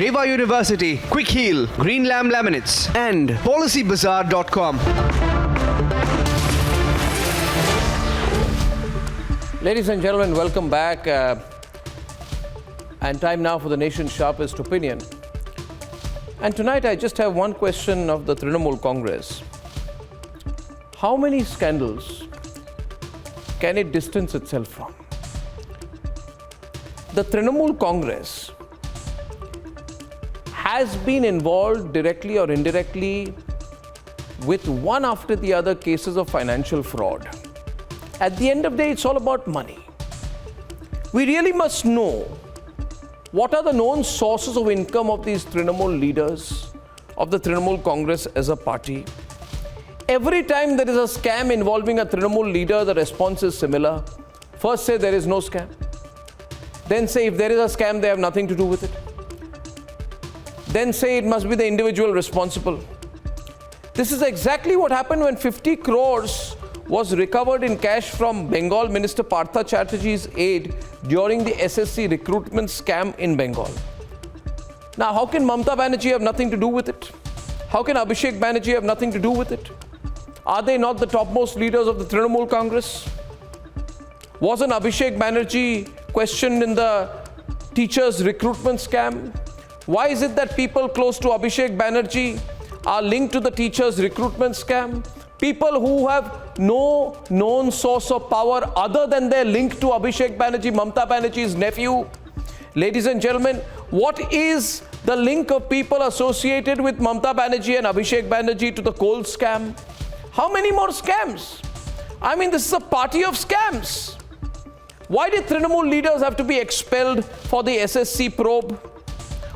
Deva University, Quick Heal, Green Lamb Laminates, and PolicyBazaar.com. Ladies and gentlemen, welcome back. And time now for the nation's sharpest opinion. And tonight I just have one question of the Trinamool Congress. How many scandals can it distance itself from? The Trinamool Congress has been involved directly or indirectly with one after the other cases of financial fraud. At the end of the day, it's all about money. We really must know what are the known sources of income of these Trinamool leaders, of the Trinamool Congress as a party. Every time there is a scam involving a Trinamool leader, the response is similar. First say there is no scam. Then say if there is a scam, they have nothing to do with it. Then say it must be the individual responsible. This is exactly what happened when 50 crores was recovered in cash from Bengal Minister Partha Chatterjee's aide during the SSC recruitment scam in Bengal. Now, how can Mamata Banerjee have nothing to do with it? How can Abhishek Banerjee have nothing to do with it? Are they not the topmost leaders of the Trinamool Congress? Wasn't Abhishek Banerjee questioned in the teachers' recruitment scam? Why is it that people close to Abhishek Banerjee are linked to the teachers' recruitment scam? People who have no known source of power other than their link to Abhishek Banerjee, Mamata Banerjee's nephew. Ladies and gentlemen, what is the link of people associated with Mamata Banerjee and Abhishek Banerjee to the coal scam? How many more scams? I mean, this is a party of scams. Why did Trinamool leaders have to be expelled for the SSC probe?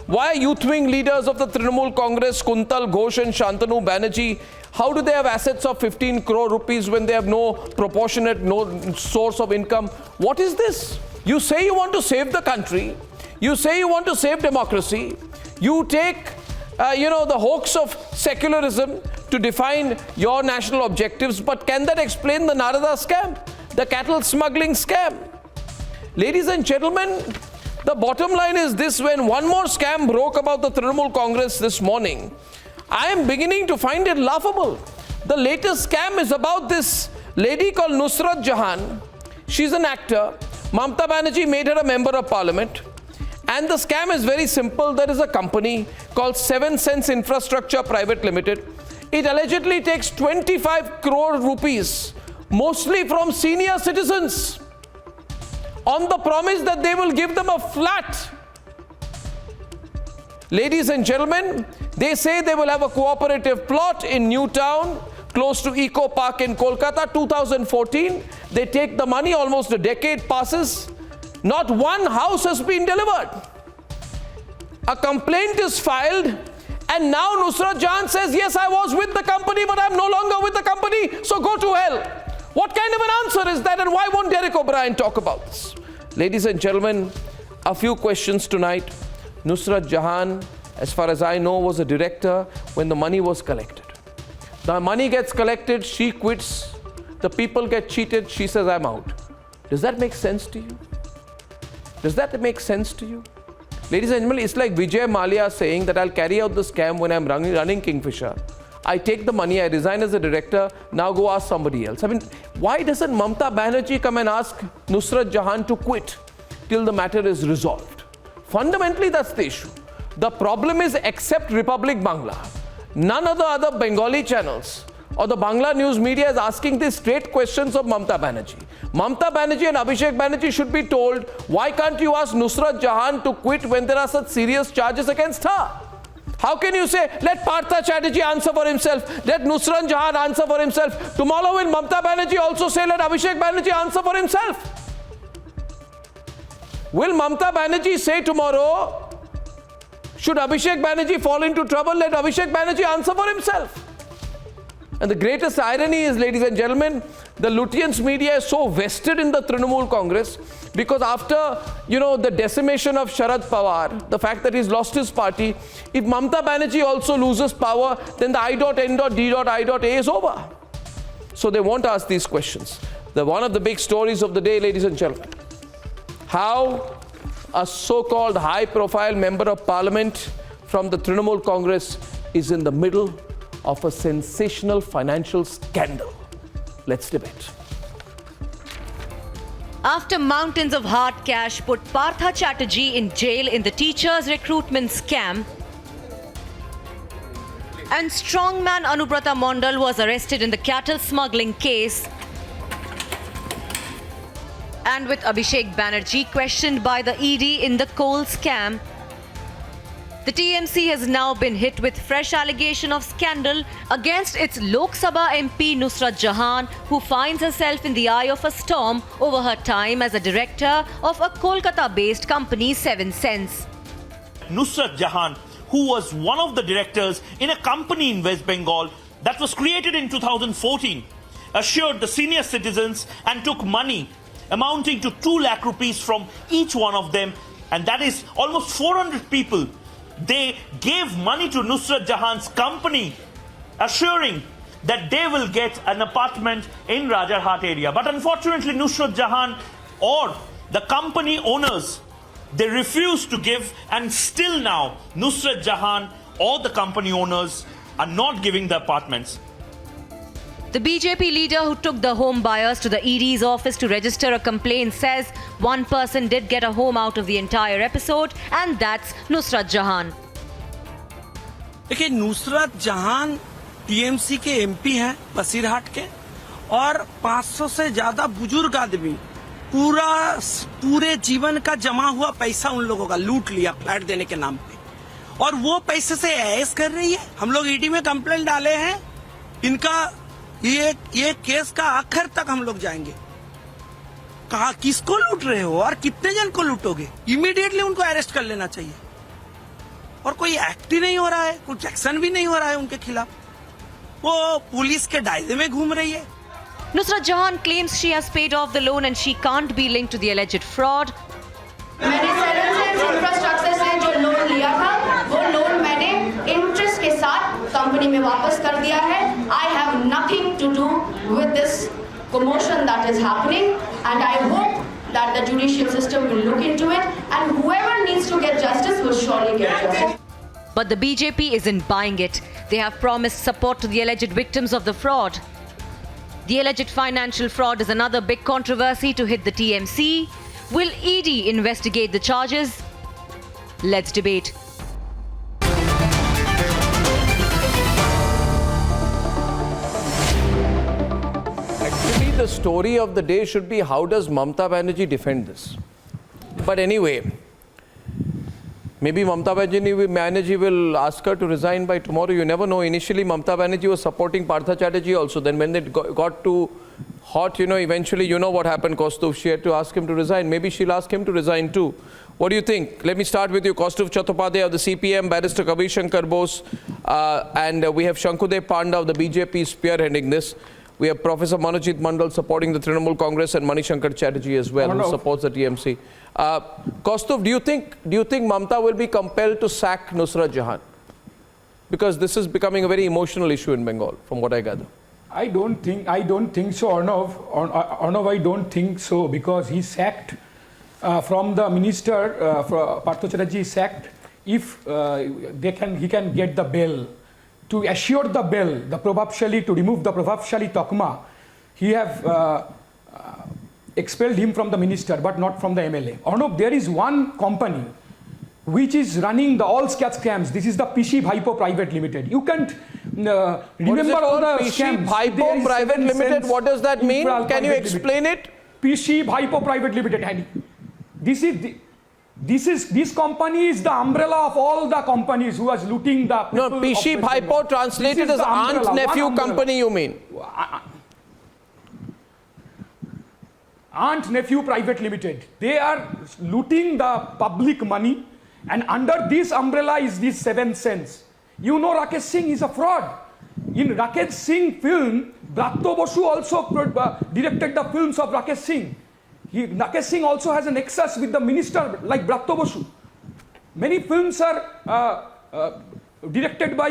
Why are youth wing leaders of the Trinamool Congress, Kuntal Ghosh and Shantanu Banerjee, how do they have assets of 15 crore rupees when they have no proportionate, no source of income? What is this? You say you want to save the country. You say you want to save democracy. You take, the hoax of secularism to define your national objectives. But can that explain the Narada scam, the cattle smuggling scam? Ladies and gentlemen, the bottom line is this: when one more scam broke about the Trinamool Congress this morning, I am beginning to find it laughable. The latest scam is about this lady called Nusrat Jahan. She's an actor. Mamata Banerjee made her a member of parliament. And the scam is very simple. There is a company called 7 Sense Infrastructure Private Limited. It allegedly takes 25 crore rupees, mostly from senior citizens, on the promise that they will give them a flat. Ladies and gentlemen, they say they will have a cooperative plot in Newtown, close to Eco Park in Kolkata, 2014. They take the money, almost a decade passes. Not one house has been delivered. A complaint is filed, and now Nusrat Jahan says, yes, I was with the company, but I'm no longer with the company, so go to hell. What kind of an answer is that, and why won't Derek O'Brien talk about this? Ladies and gentlemen, a few questions tonight. Nusrat Jahan, as far as I know, was a director when the money was collected. The money gets collected, she quits, the people get cheated, she says, I'm out. Does that make sense to you? Does that make sense to you? Ladies and gentlemen, it's like Vijay Mallya saying that I'll carry out the scam when I'm running Kingfisher. I take the money, I resign as a director, now go ask somebody else. I mean, why doesn't Mamata Banerjee come and ask Nusrat Jahan to quit till the matter is resolved? Fundamentally, that's the issue. The problem is, except Republic Bangla, none of the other Bengali channels or the Bangla news media is asking these straight questions of Mamata Banerjee. Mamata Banerjee and Abhishek Banerjee should be told, why can't you ask Nusrat Jahan to quit when there are such serious charges against her? How can you say, let Partha Chatterjee answer for himself, let Nusrat Jahan answer for himself? Tomorrow will Mamata Banerjee also say, let Abhishek Banerjee answer for himself? Will Mamata Banerjee say tomorrow, should Abhishek Banerjee fall into trouble, let Abhishek Banerjee answer for himself? And the greatest irony is, ladies and gentlemen, the Lutyens media is so vested in the Trinamool Congress because after, the decimation of Sharad Pawar, the fact that he's lost his party, if Mamata Banerjee also loses power, then the I.N.D.I.A is over. So they won't ask these questions. One of the big stories of the day, ladies and gentlemen, how a so-called high-profile member of parliament from the Trinamool Congress is in the middle of a sensational financial scandal. Let's debate. After mountains of hard cash put Partha Chatterjee in jail in the teachers' recruitment scam, and strongman Anubrata Mondal was arrested in the cattle smuggling case, and with Abhishek Banerjee questioned by the ED in the coal scam, the TMC has now been hit with fresh allegation of scandal against its Lok Sabha MP Nusrat Jahan, who finds herself in the eye of a storm over her time as a director of a Kolkata-based company, 7 Cents. Nusrat Jahan, who was one of the directors in a company in West Bengal that was created in 2014, assured the senior citizens and took money amounting to 2 lakh rupees from each one of them, and that is almost 400 people. They gave money to Nusrat Jahan's company, assuring that they will get an apartment in Rajarhat area. But unfortunately, Nusrat Jahan or the company owners, they refused to give, and still now Nusrat Jahan or the company owners are not giving the apartments. The BJP leader who took the home buyers to the ED's office to register a complaint says one person did get a home out of the entire episode, and that's Nusrat Jahan. देखिए, नुसरत जहान TMC के MP हैं बसीरहाट के, और 500 से ज्यादा बुजुर्ग आदमी पूरे जीवन का जमा हुआ पैसा उन लोगों का लूट लिया फ्लैट देने के नाम पे, और वो पैसे से ऐश कर रही है। हम लोग ईडी में कंप्लेंट डाले हैं, इनका ये केस का आखिर तक हम लोग जाएंगे। कहा किसको लूट रहे हो और कितने जन को लूटोगे? इमीडिएटली उनको अरेस्ट कर लेना चाहिए, और कोई एक्ट ही नहीं हो रहा है, कुछ एक्शन भी नहीं हो रहा है उनके खिलाफ। वो पुलिस के दायरे में घूम रही है। Nusrat Jahan claims she has paid off the loan and she can't be linked to the alleged fraud. मैंने 7 Cents इंफ्रास्ट्रक्चर से जो लोन लिया था, वो लोन मैंने इंटरेस्ट के साथ कंपनी में वापस कर दिया है। I have nothing to do with this commotion that is happening, and I hope that the judicial system will look into it, and whoever needs to get justice will surely get justice. But the BJP isn't buying it. They have promised support to the alleged victims of the fraud. The alleged financial fraud is another big controversy to hit the TMC. Will ED investigate the charges? Let's debate. Actually, the story of the day should be how does Mamata Banerjee defend this? But anyway, maybe Mamata Banerjee will ask her to resign by tomorrow. You never know. Initially, Mamata Banerjee was supporting Partha Chatterjee also. Then when it got too hot, eventually, what happened, Kaustuv? She had to ask him to resign. Maybe she'll ask him to resign too. What do you think? Let me start with you. Kaustuv Chattopadhyay of the CPM, Barrister Kabir Shankar Bose, and we have Shankudev Panda of the BJP spearheading this. We have Professor Manojit Mandal supporting the Trinamool Congress, and Manishankar Chatterjee as well, who supports the TMC. Kaustuv, do you think Mamata will be compelled to sack Nusrat Jahan? Because this is becoming a very emotional issue in Bengal, from what I gather. I don't think so, Arnab. I don't think so, because he sacked from the minister, Partha Chatterjee is sacked if he can get the bail. To assure the bail, to remove the Prabhavshali Takma, he have expelled him from the minister, but not from the MLA. Arnab, there is one company which is running all scams. This is the PC Bhaipo Private Limited. You can't remember all the scams. PC Bhaipo Private Limited, what does that mean? Can you explain it? PC Bhaipo Private Limited. This company is the umbrella of all the companies who was looting the people. No, PC Bhaipo translated as aunt-nephew company, you mean? Aunt-nephew Private Limited. They are looting the public money, and under this umbrella is this 7 Cents. You know Rakesh Singh is a fraud. In Rakesh Singh film, Bratto Bosu also directed the films of Rakesh Singh. Rakesh Singh also has a nexus with the minister like Bratto Bosu. Many films are directed by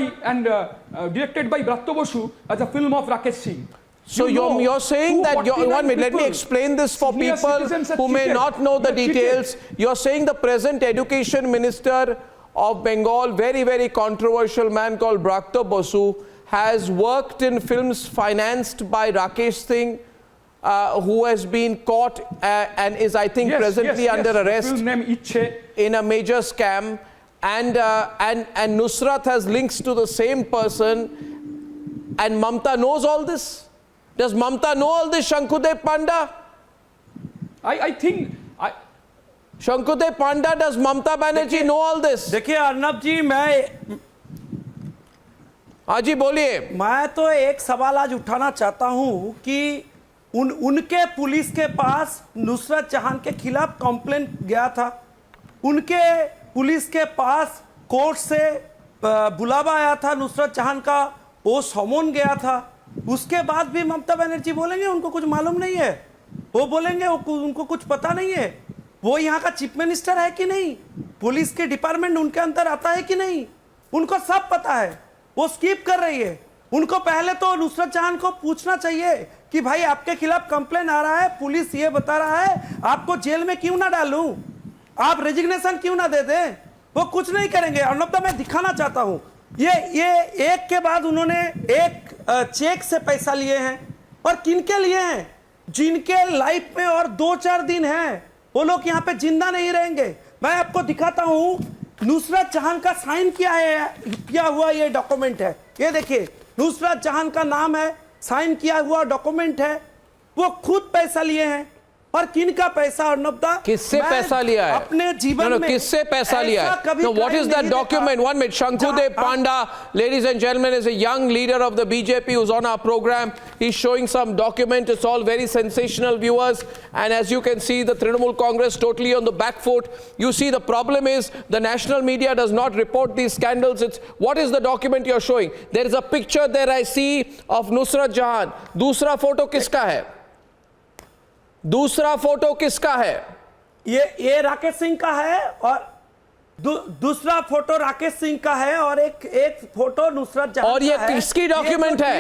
Bratto Bosu as a film of Rakesh Singh. So you're saying that, one minute, let me explain this for people who may not know the details. You're saying the present education minister of Bengal, very, very controversial man called Brakta Basu, has worked in films financed by Rakesh Singh, who has been caught and is, I think, presently under arrest in a major scam. And Nusrat has links to the same person. And Mamta knows all this? Does Mamta know all this, Shankudev Panda? I think... Shankudev Panda, does Mamta Banerjee know all this? देखिए अर्नब जी, मैं हाँ जी बोलिए। मैं तो एक सवाल आज उठाना चाहता हूं कि उनके पुलिस के पास नुसरत जहान के खिलाफ कंप्लेंट गया था, उनके पुलिस के पास कोर्ट से बुलावा आया था नुसरत जहान का, वो समन गया था, उसके बाद भी ममता बनर्जी बोलेंगे उनको कुछ मालूम नहीं है, वो बोलेंगे उनको कुछ पता नहीं है, वो यहाँ का चीफ मिनिस्टर है कि नहीं, पुलिस के डिपार्टमेंट उनके अंदर आता है कि नहीं, उनको सब पता है, वो स्किप कर रही है। उनको पहले तो नुसरत जहान को पूछना चाहिए कि भाई आपके खिलाफ कंप्लेन आ रहा है, पुलिस ये बता रहा है, आपको जेल में क्यों ना डालूं, आप रेजिग्नेशन क्यों ना दे दें, वो कुछ नहीं करेंगे। अर्नब, मैं दिखाना चाहता हूं, ये एक के बाद उन्होंने एक चेक से पैसा लिए हैं, और किनके लिए हैं, जिनके लाइफ में और 2-4 दिन हैं, वो लोग यहाँ पे जिंदा नहीं रहेंगे। मैं आपको दिखाता हूं, नुसरत जहान का साइन किया हुआ ये डॉक्यूमेंट है, ये देखिए नुसरत जहान का नाम है, साइन किया हुआ डॉक्यूमेंट है, वो खुद पैसा लिए हैं। और किनका पैसा अर्नब दा, किससे पैसा लिया है अपने जीवन में, किससे पैसा लिया है? No, what is that document? One minute. Shankudev Panda, ladies and gentlemen, is a young leader of the BJP who's on our program. He's showing some document. It's all very sensational, viewers, and as you can see, the Trinamool Congress totally on the back foot. You see, the problem is the national media does not report these scandals. It's what is the document you're showing? There is a picture there I see of Nusrat Jahan. दूसरा photo किसका है? दूसरा photo किसका है? ये राकेश सिंह का है, और दूसरा फोटो राकेश सिंह का है, और एक फोटो नुसरत जहां और ये किसकी डॉक्यूमेंट है?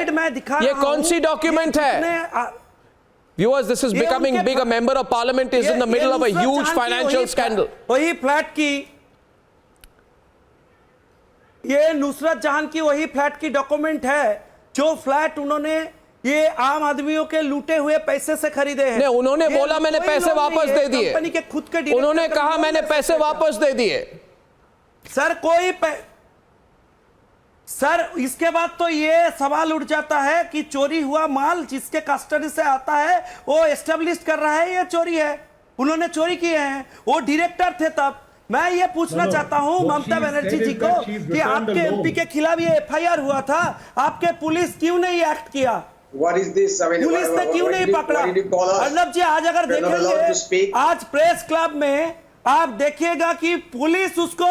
ये कौन सी डॉक्यूमेंट है? Viewers, this is becoming big. A member of parliament is in the middle of a huge financial scandal. वही फ्लैट की, ये नुसरत जहान की वही फ्लैट की डॉक्यूमेंट है, जो फ्लैट उन्होंने ये आम आदमियों के लूटे हुए पैसे से खरीदे हैं। नहीं, उन्होंने बोला मैंने पैसे वापस दे दिए, कंपनी के खुद के, उन्होंने कहा मैंने पैसे वापस दे दिए। सर सर इसके बाद तो ये सवाल उठ जाता है कि चोरी हुआ माल जिसके कस्टडी से आता है वो एस्टेब्लिश कर रहा है ये चोरी है, उन्होंने चोरी किए हैं, वो डायरेक्टर थे तब। मैं ये पूछना चाहता हूं ममता बनर्जी जी को कि आपके एमपी के खिलाफ ये एफआईआर हुआ था, आपके पुलिस क्यों नहीं एक्ट किया? What is this? I mean, police ने क्यों नहीं पकड़ा? अर्नब जी, आज अगर देखेंगे, आज प्रेस क्लब में आप देखिएगा कि पुलिस उसको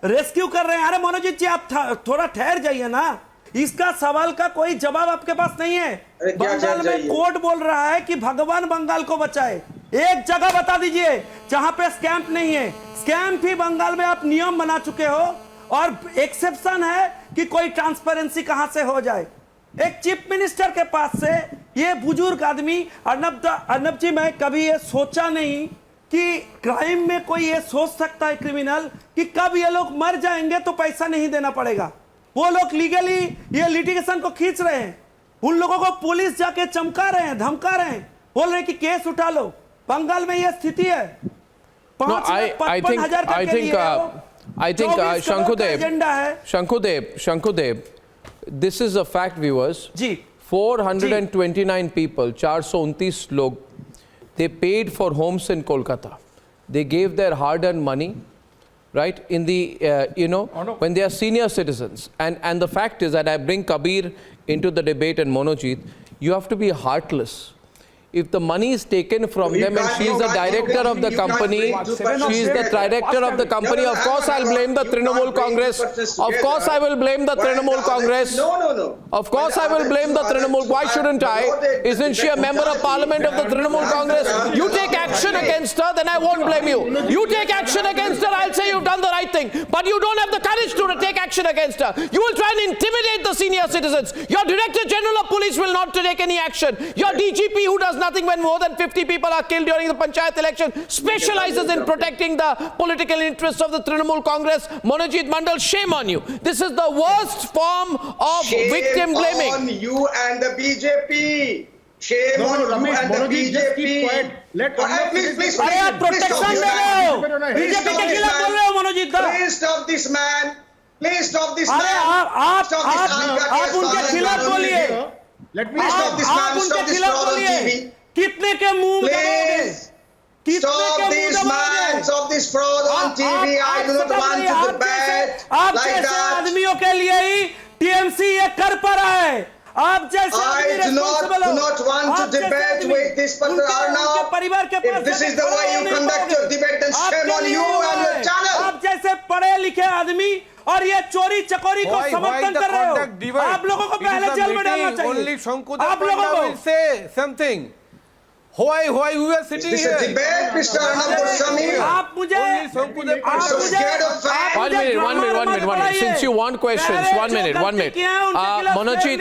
रेस्क्यू कर रहे हैं। अरे मनोजीत जी, आप थोड़ा ठहर जाइए ना, इसका सवाल का कोई जवाब आपके पास नहीं है। बंगाल में कोर्ट बोल रहा है कि भगवान बंगाल को बचाए, एक जगह बता दीजिए जहां पे स्कैम नहीं है। स्कैम भी बंगाल में आप नियम बना चुके हो, और एक्सेप्शन है कि कोई ट्रांसपेरेंसी कहां से हो जाए। एक चीफ मिनिस्टर के पास से ये बुजुर्ग आदमी, अर्नब जी, मैं कभी ये सोचा नहीं कि क्राइम में कोई ये सोच सकता है क्रिमिनल कि कब ये लोग मर जाएंगे तो पैसा नहीं देना पड़ेगा। वो लोग लीगली ये लिटिगेशन को खींच रहे हैं, उन लोगों को पुलिस जाके चमका रहे हैं, धमका रहे हैं, बोल रहे हैं कि केस उठा लो। बंगाल में ये स्थिति है। 5,55,000 I think Shankudev, this is a fact, viewers. Ji, 429 people, 429 log, they paid for homes in Kolkata. They gave their hard-earned money, right, in the, when they are senior citizens. And the fact is that I bring Kabir into the debate and Monojit, you have to be heartless. If the money is taken from them and she is the director of the company, she is the director of the company, of course I'll blame the Trinamool Congress. Of course I will blame the Trinamool Congress. No. Of course I will blame the Trinamool. Why shouldn't I? Isn't she a member of parliament of the Trinamool Congress? You take action against her, then I won't blame you. You take action against her, I'll say you've done the right thing. But you don't have the courage to take action against her. You will try and intimidate the senior citizens. Your Director General of Police will not take any action. Your DGP, who does nothing when more than 50 people are killed during the Panchayat election, specializes in protecting the political interests of the Trinamool Congress. Manojit Mandal, shame on you. This is the worst form of victim blaming. Shame on you and the BJP. Shame on you and the BJP. Just keep quiet. Let please. अरे आप protection दे रहे हो BJP के खिलाफ बोल रहे हो मनोजीत दा Please stop this man. Please stop this अरे man. आप उनके खिलाफ बोलिए आप उनके खिलाफ बोलिए कितने के मुंह दबाओगे Stop this man. Stop this fraud on TV. I do not want to debate आप like जैसे that. आदमियों के लिए ही टीएमसी ये कर पा रहा है आप जैसे I do not want to debate with this person Arnab. If this is the way you conduct your debate, then shame on you and your channel. आप जैसे पढ़े लिखे आदमी और ये चोरी चकोरी को समर्थन कर रहे हो आप लोगों को पहले जेल में डालना चाहिए आप लोगों को say something. Why we were sitting Is this here? a debate, Mr. Arnab Goswami? आप मुझे I'm so scared of facts. One minute. Since you want questions, one minute. Manojit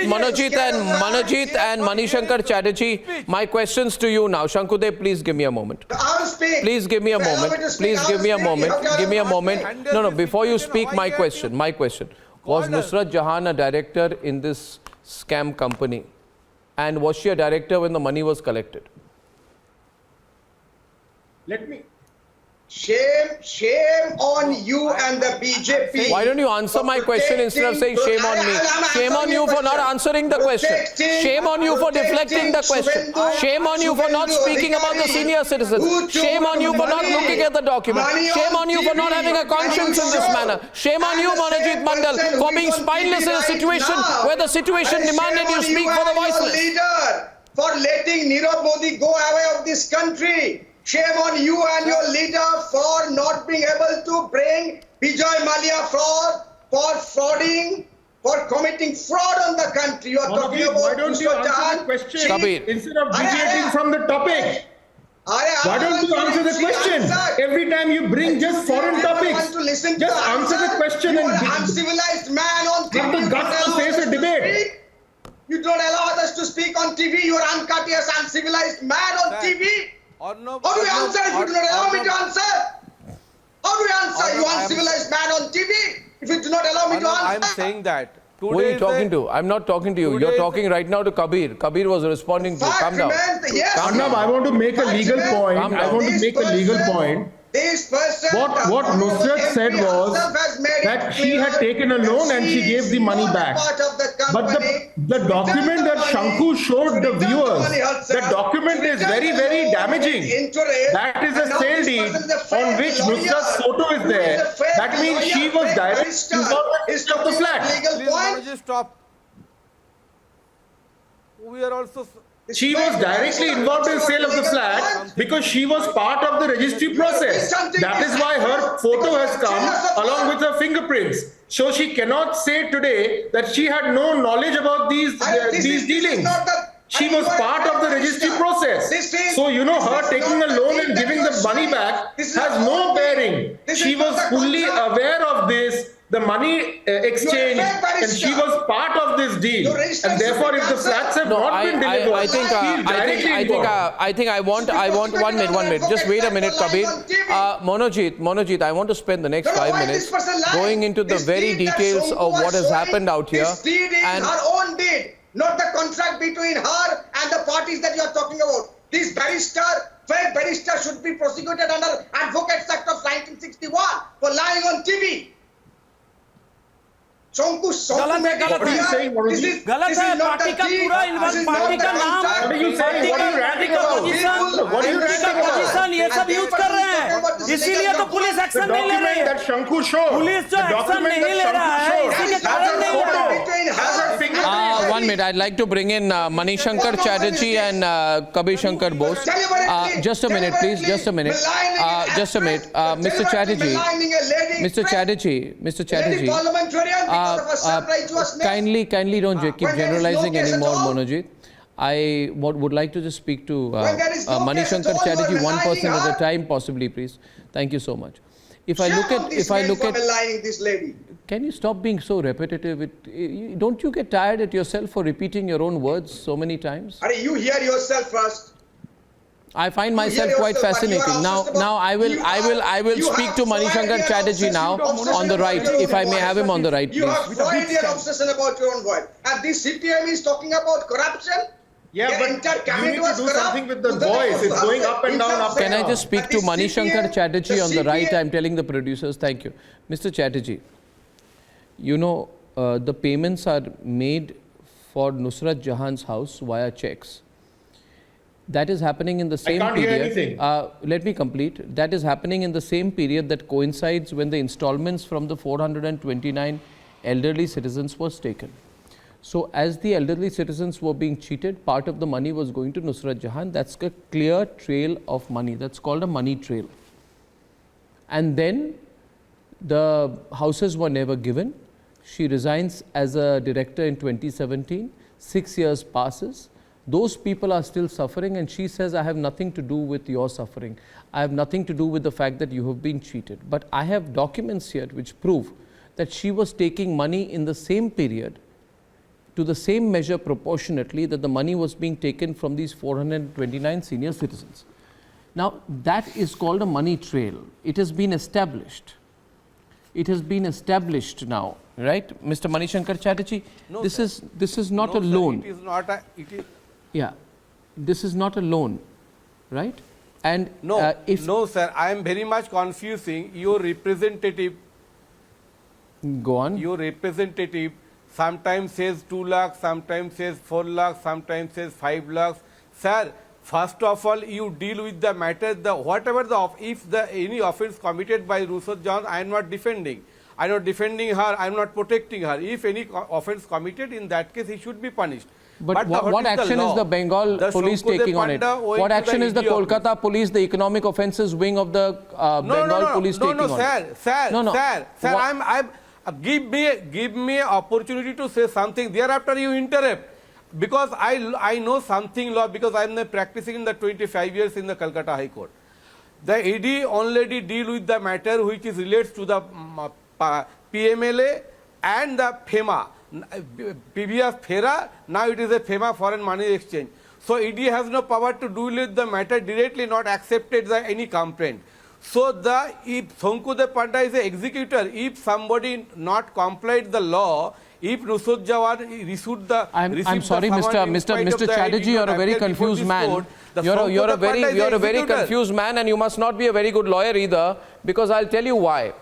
and Manishankar Chatterjee, my questions to you now. Shankudev, please give me a moment. I'll speak. Please give me a moment. Please give me a moment. Give me a moment. No. Before you speak, my question. Was Nusrat Jahan a director in this scam company? And was she a director when the money was collected? Let me. Shame on you and the BJP. Why don't you answer my question instead of saying shame on me? Shame on you for not answering the question. Shame on you for deflecting the question. Shame on you for not speaking about the senior citizens. Shame on you for not looking at the document. Shame on you for not having a conscience in this manner. Shame on you, Manojit Mandal, for being spineless in a situation where the situation demanded you speak for the voiceless. Leader for letting Nirav Modi go away of this country. Shame on you and your leader for not being able to bring Vijay Mallya fraud, for frauding, for committing fraud on the country. You are talking about why don't you answer the question instead of deviating from the topic? Why don't you answer the question? Every time you bring just foreign topics, just answer the question you and are uncivilized man on TV. have the guts to face a debate. You don't allow others to speak on TV. You are uncourteous, uncivilized man on TV. How do you answer if you do not allow me to answer? How do you answer, you uncivilized man on TV, if you do not allow me to answer? I'm saying that. Who are you talking to? I'm not talking to you. You're talking right now to Kabir. Kabir was responding to you. Calm down. Yes. Arnab, I want to make a legal point. Calm down. I want to make a legal point. This person, What Nusrat said was that she had taken a loan and she gave the money back. But the document that Shanku showed the viewers, the document is very, very damaging. That is a sale deed on which Nusrat's photo is there. That means she was directly involved in the flat. Please, Stop. We are also. She was directly involved in sale of the flat because she was part of the registry process. That is why her photo has come along with her fingerprints. So she cannot say today that she had no knowledge about these dealings. She was part of the registry process. So, her taking a loan and giving the money back has no bearing. She was fully aware of this, the money exchange, and she was part of this deal. And therefore, if the flats have not been delivered, I want 1 minute. Just wait a minute, Kabir. Monojit, I want to spend the next 5 minutes going into the very details of what has happened out here. This deed is her own deed, not the contract between her and the parties that you are talking about. This fake barrister should be prosecuted under Advocates Act of 1961 for lying on TV. गलत है गलत है party का पूरा party का नाम party का position ये सब यूज कर रहे हैं इसीलिए तो पुलिस एक्शन नहीं ले रही है पुलिस जो एक्शन नहीं ले रहा है इसी के कारण नहीं ले रहा है 1 minute. I'd like to bring in Manishankar Chatterjee and Kabir Shankar Bose. Just a minute, please. Just a minute. Just a minute. Mr. Chatterjee. Mr. Chatterjee. Mr. Chatterjee. Kindly don't keep generalizing anymore, Monojit. I would like to just speak to Manishankar Chatterjee, one person at a time, possibly, please. Thank you so much. If I look at, this lady. Can you stop being so repetitive? Don't you get tired at yourself for repeating your own words so many times? You hear yourself first. I find myself quite fascinating. Now I will speak to Manishankar Chatterjee now on the right, if I may have him on the right, please. You have Freudian obsession about your own voice. And this CPM is talking about corruption. Yeah, but you need to do something with the voice. It's going up and down, up and down. Can I just speak to Manishankar Chatterjee on the right? I'm telling the producers. Thank you. Mr. Chatterjee, you know, the payments are made for Nusrat Jahan's house via checks. That is happening in the same period. I can't hear anything. Let me complete. That is happening in the same period that coincides when the installments from the 429 elderly citizens was taken. So as the elderly citizens were being cheated, part of the money was going to Nusrat Jahan. That's a clear trail of money. That's called a money trail. And then the houses were never given. She resigns as a director in 2017. 6 years passes. Those people are still suffering, and she says, I have nothing to do with your suffering. I have nothing to do with the fact that you have been cheated. But I have documents here which prove that she was taking money in the same period to the same measure proportionately that the money was being taken from these 429 senior citizens. Now, that is called a money trail. It has been established. It has been established now, right? Mr. Manishankar Chatterjee, No, this is not a sir, loan. It is not a. It is. Yeah, this is not a loan, right? And No, no, sir. I am very much confusing your representative. Go on. Your representative sometimes says 2 lakhs, sometimes says 4 lakhs, sometimes says 5 lakhs. Sir, first of all, you deal with the matter. If any offence committed by Nusrat Jahan, I am not defending. I am not defending her. I am not protecting her. If any offence committed, in that case, he should be punished. But what action is the Bengal police taking on it? What action is the Kolkata police, the economic offences wing of the Bengal police taking on it? Sir, give me opportunity to say something. Thereafter, you interrupt. Because I know something law, because I am practicing in the 25 years in the Calcutta High Court. The ED already deal with the matter which is relates to the PMLA and the FEMA. Previous FERA, now it is a FEMA, Foreign Money Exchange. So ED has no power to deal with the matter directly, not accepted any complaint. So if Sankudev Panda is the executor, if somebody not complied the law, if Nusrat Jahan issued the I'm sorry, Mr. Chatterjee, you're a very confused man. You're a very confused man, and you must not be a very good lawyer either, because I'll tell you why.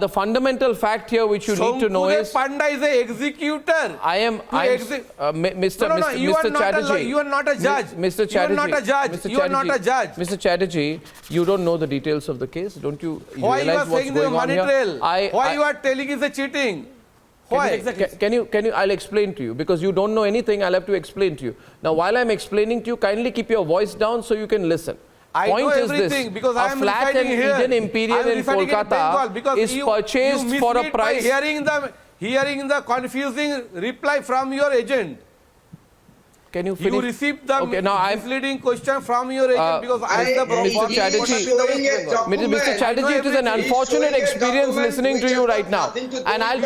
The fundamental fact here which you need to know is Panda is the executor. Mr. Chatterjee. You are not a judge. Mr. Chatterjee. You are not a judge. You are not a judge. Mr. Chatterjee, you don't know the details of the case. Don't you Why you are realize what's saying the going on money here? trail? Why you are telling is a cheating? Why? Can you, I'll explain to you, because you don't know anything. I'll have to explain to you. Now, while I'm explaining to you, kindly keep your voice down so you can listen. Point is this, because I am flat in here. Eden Imperial in Kolkata is purchased for a price. Hearing the confusing reply from your agent. Can you finish? You received the misleading question from your agent because Mr. Chatterjee, it is an unfortunate experience listening to you right now. And I'll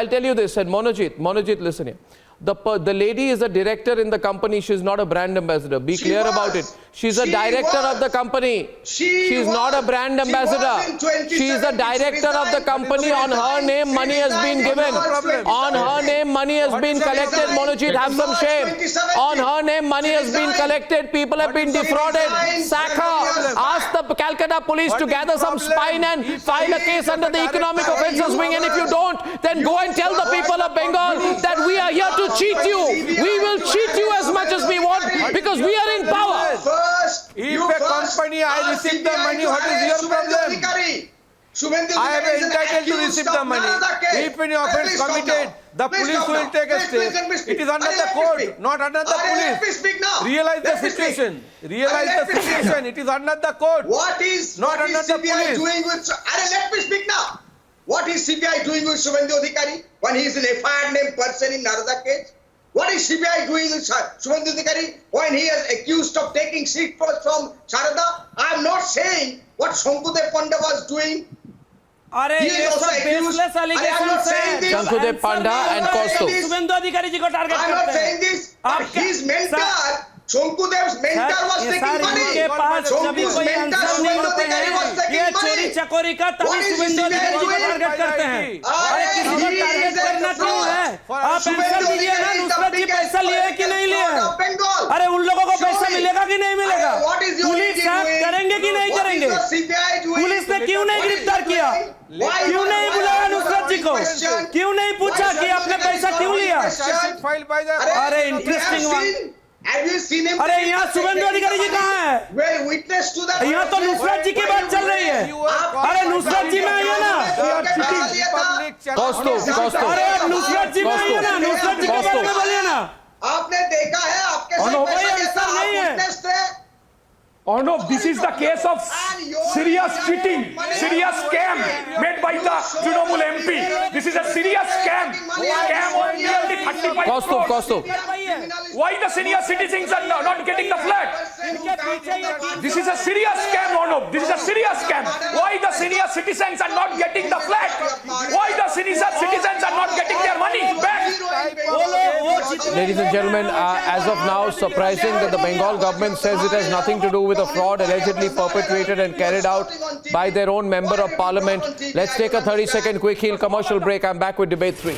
tell you this, and Monojit, listen here. The lady is a director in the company. She's not a brand ambassador. Be clear about it. She's a director of the company. She's not a brand ambassador. She's a director of the company. On her name, money has been given. On her name, money has been collected. Monojit, have some shame. On her name, money has been collected. People have been defrauded. Sack her. Ask the Calcutta police to gather some spine and file a case under the economic offences wing. And if you don't, then go and tell the people of Bengal that we are here to cheat you. We will cheat you as much as we want because we are in power. If a company I receive the money, what is your problem? Subhendu I am Adhikari is an entitled to accused receive of the money. Narada case. If any offence Please calm committed, down. the Please police calm will down. take a Please step. let me speak. It is under Let the me court, speak. not under the Let me police. speak now. Realize the Let me speak. situation. Realize Let the me speak. situation. It is under the court. What is Not under the CBI police. doing with? Let me speak now. What is CBI doing with Subhendu Adhikari when he is an FIR named person in Narada case? What is CBI doing with Subhendu Adhikari when he is accused of taking seat from Sharada? I am not saying what Shankudev Panda was doing. अरे He ये is also सब accused. Baseless I am not allegations saying हैं this. Shankudev Panda and Kaustuv. Shubhendu Adhikari ji को target I am not करते saying हैं this. But आप क्या- his mentor, Shankudev's mentor was ये taking सारे money. इनके पास जब भी Shanku's कोई mentor, आंसर नहीं Subhendu होते Adhikari was हैं taking ये money. चोरी चकोरी का What तभी is शुभेंदु CBI अधिकारी जी को doing? टारगेट करते हैं अरे किसी को he टारगेट is a करना क्यों fraud. है आप आंसर Subhendu दीजिए ना Adhikari is the Nusrat ji biggest पैसा लिए कि नहीं लिए fraud of Bengal. अरे उन लोगों को Show पैसा me. मिलेगा कि नहीं मिलेगा What is your police ED साफ doing? करेंगे कि नहीं What is करेंगे your CBI doing? पुलिस ने क्यों नहीं What is गिरफ्तार it किया doing? Why- क्यों why- नहीं why बुलाया are you नुसरत जी को question? क्यों नहीं पूछा Why कि आपने Shankudev पैसा is क्यों not लिया question? Filed by the अरे you interesting have one. seen- Have you seen him? अरे यहाँ शुभेंदु अधिकारी जी कहाँ है Well, witness to that. यहाँ तो नुसरत जी की बात चल रही है अरे नुसरत जी में आइए ना Kaustuv. अरे आप नुसरत जी में आइए ना नुसरत जी के बारे में बोलिए ना आपने देखा है आपके साथ Arnab, पैसा भाई, कैसा ऐसा नहीं है। witness थे? Arnab, this is the case of serious cheating, serious scam made by the Trinamool MP. This is a serious scam. Scam of nearly 35 Kaustuv. crores. Kaustuv. Why the senior citizens are not getting the flat? This is a serious scam, Arnab. This is a serious scam. Why the senior citizens are not getting the flat? Why the senior citizens are not getting their money back? Ladies and gentlemen, as of now, surprising that the Bengal government says it has nothing to do with a fraud allegedly perpetrated and carried out by their own member of parliament. Let's take a 30-second quick heel commercial break. I'm back with debate 3.